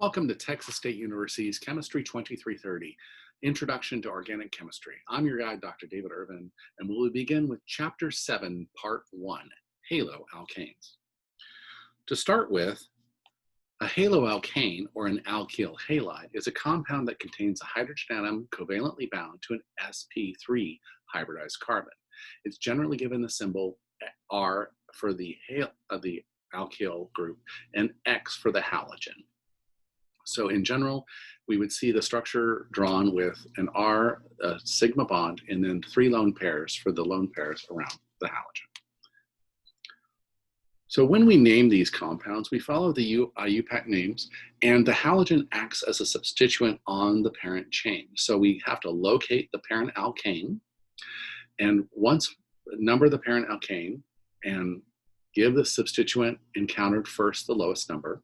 Welcome to Texas State University's Chemistry 2330, Introduction to Organic Chemistry. I'm your guide, Dr. David Irvin, and we'll begin with Chapter 7, Part 1, Haloalkanes. To start with, a haloalkane, or an alkyl halide, is a compound that contains a hydrogen atom covalently bound to an sp3 hybridized carbon. It's generally given the symbol R for the alkyl group and X for the halogen. So in general, we would see the structure drawn with an R, a sigma bond, and then 3 lone pairs for the lone pairs around the halogen. So when we name these compounds, we follow the IUPAC names, and the halogen acts as a substituent on the parent chain. So we have to locate the parent alkane, and once number the parent alkane and give the substituent encountered first the lowest number.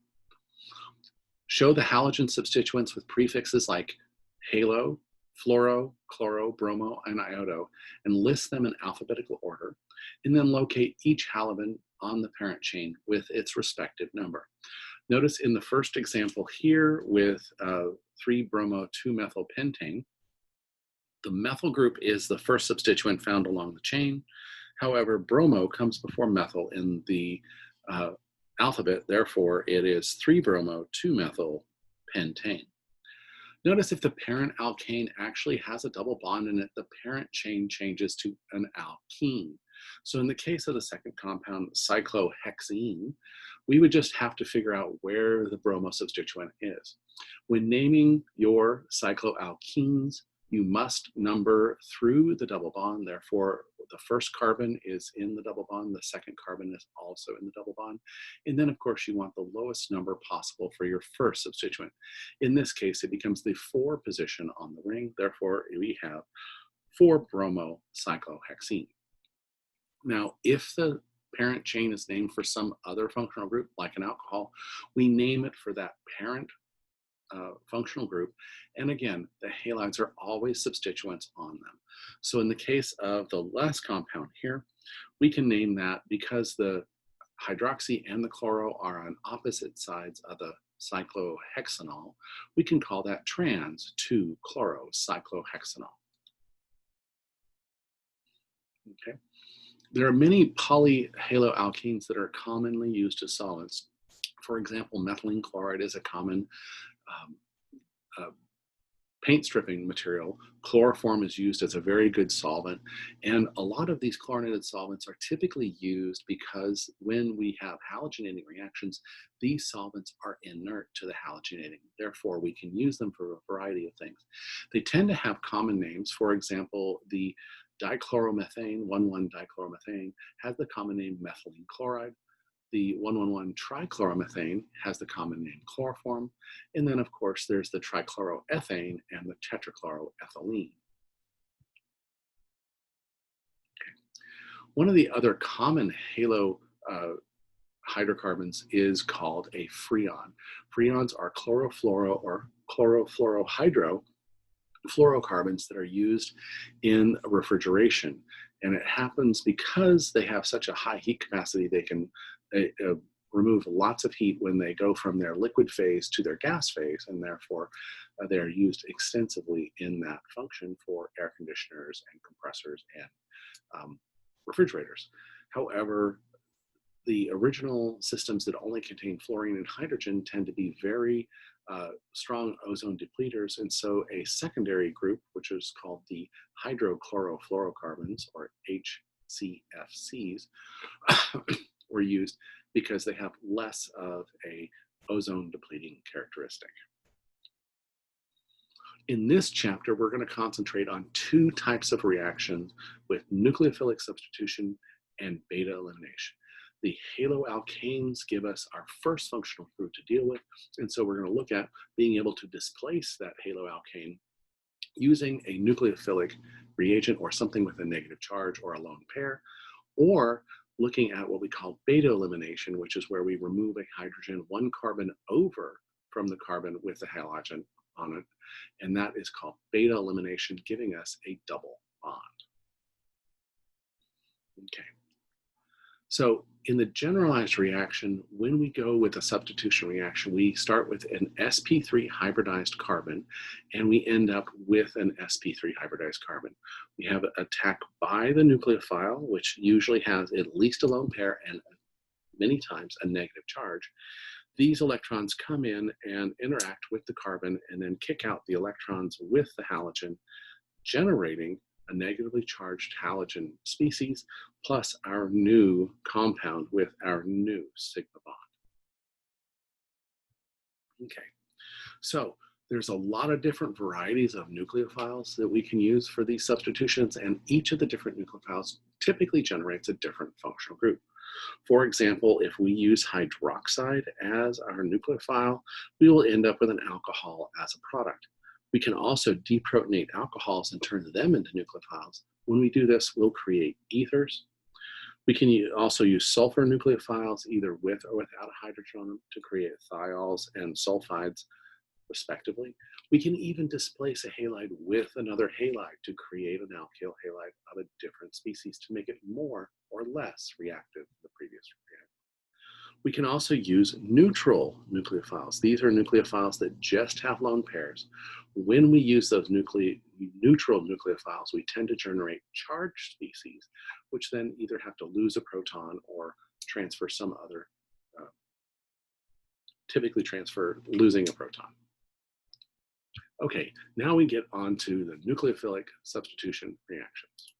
Show the halogen substituents with prefixes like halo, fluoro, chloro, bromo, and iodo, and list them in alphabetical order, and then locate each halogen on the parent chain with its respective number. Notice in the first example here with 3-bromo-2-methylpentane, the methyl group is the first substituent found along the chain. However, bromo comes before methyl in the alphabet, therefore it is 3-bromo-2-methylpentane. Notice if the parent alkane actually has a double bond in it, the parent chain changes to an alkene. So in the case of the second compound, cyclohexene, we would just have to figure out where the bromo substituent is. When naming your cycloalkenes, you must number through the double bond. Therefore, the first carbon is in the double bond, the second carbon is also in the double bond. And then, of course, you want the lowest number possible for your first substituent. In this case, it becomes the 4 position on the ring. Therefore, we have 4-bromocyclohexene. Now, if the parent chain is named for some other functional group, like an alcohol, we name it for that parent functional group. And again, the halides are always substituents on them. So in the case of the last compound here, we can name that because the hydroxy and the chloro are on opposite sides of the cyclohexanol, we can call that trans 2-chlorocyclohexanol. Okay. There are many polyhaloalkanes that are commonly used as solvents. For example, methylene chloride is a common paint stripping material. Chloroform is used as a very good solvent, and a lot of these chlorinated solvents are typically used because when we have halogenating reactions, these solvents are inert to the halogenating. Therefore, we can use them for a variety of things. They tend to have common names. For example, the dichloromethane, 1,1-dichloromethane, has the common name methylene chloride. The 1,1-trichloromethane has the common name chloroform. And then, of course, there's the trichloroethane and the tetrachloroethylene. Okay. One of the other common halo hydrocarbons is called a freon. Freons are chlorofluoro or chlorofluorohydro fluorocarbons that are used in refrigeration. And it happens because they have such a high heat capacity, they can remove lots of heat when they go from their liquid phase to their gas phase, and therefore they're used extensively in that function for air conditioners and compressors and refrigerators. However, the original systems that only contain fluorine and hydrogen tend to be very strong ozone depleters, and so a secondary group, which is called the hydrochlorofluorocarbons, or HCFCs, were used because they have less of a ozone depleting characteristic. In this chapter, we're going to concentrate on 2 types of reactions with nucleophilic substitution and beta elimination. The haloalkanes give us our first functional group to deal with, and so we're going to look at being able to displace that haloalkane using a nucleophilic reagent or something with a negative charge or a lone pair, or looking at what we call beta elimination, which is where we remove a hydrogen 1 carbon over from the carbon with the halogen on it, and that is called beta elimination, giving us a double bond. Okay. So In the generalized reaction, when we go with a substitution reaction, we start with an sp3 hybridized carbon, and we end up with an sp3 hybridized carbon. We have an attack by the nucleophile, which usually has at least a lone pair and many times a negative charge. These electrons come in and interact with the carbon and then kick out the electrons with the halogen, generating a negatively charged halogen species plus our new compound with our new sigma bond. Okay, so there's a lot of different varieties of nucleophiles that we can use for these substitutions, and each of the different nucleophiles typically generates a different functional group. For example, if we use hydroxide as our nucleophile, we will end up with an alcohol as a product. We can also deprotonate alcohols and turn them into nucleophiles. When we do this, we'll create ethers. We can also use sulfur nucleophiles, either with or without a hydrogen on them, to create thiols and sulfides, respectively. We can even displace a halide with another halide to create an alkyl halide of a different species to make it more or less reactive than the previous reactant. We can also use neutral nucleophiles. These are nucleophiles that just have lone pairs. When we use those neutral nucleophiles, we tend to generate charged species, which then either have to lose a proton or transfer some other, typically transfer losing a proton. Okay, now we get on to the nucleophilic substitution reactions.